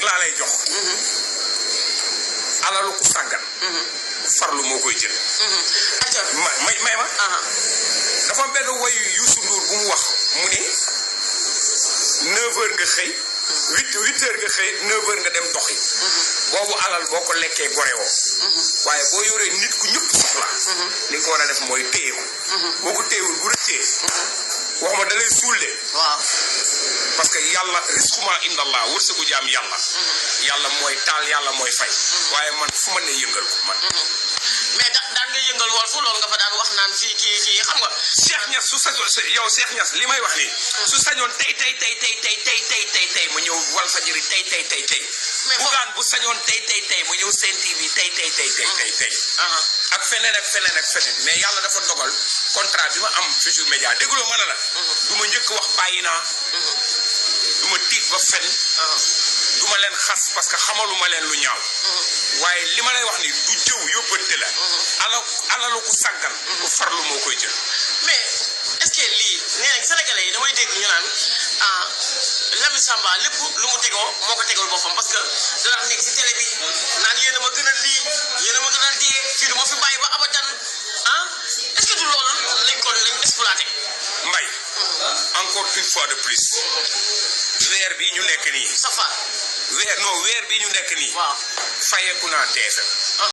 laa lay jox. alalu ku sàggan. farlu moo koy jël. may ma. dafa am benn wayu Youssou Ndour bu mu wax mu ni 9h nga xëy. 8h nga xëy 9h nga dem doxi. boobu alal boo ko lekkee gore woo. waaye boo yoree nit ku ñëpp soxla. li nga ko war a def mooy téye ko. boo ko téyewul bu rëccee. wax ma da lay suul de. waaw. parce que yàlla risquement inda allah wërsëgu jaam yàlla. yàlla mooy taal yàlla mooy fay. waaye man fu ma ne yëngal ko man. mais daan nga yëngal Walf loolu nga fa daan wax naan fii kii xam nga. Cheikh Niass su sañoon yow Cheikh Niass li may wax nii. su sañoon tey mu ñëw Walfadjri tey. mais Bougane bu sañoon tey mu ñëw Sen TV tey. ak feneen mais yàlla dafa dogal contrat bi ma am Futurs Médias dégguloo ma ne la. du ma njëkk wax bàyyi naa. du ma tiit ba fen. du ma leen xas parce que xamaluma leen lu ñaaw. waaye li ma lay wax ni du jëw yóbbante la. alalu ku sàggan. ku farlu moo koy jël. mais est-ce que lii nee nañ Sénégalais yi damay dégg ñu naan Lamine Samba lépp lu mu tegoo moo ko tegal boppam parce que dana nekk si télé bi naan yéen a ma gën a lii yéen a ma gën a dee fii du ma fi bàyyi ba abadan est-ce que du loolu lañ exploité. Mbaye. encore une fois de plus. weer bi ñu nekk nii. Safar. weer bi ñu nekk nii. waaw fayeeku naa TFM.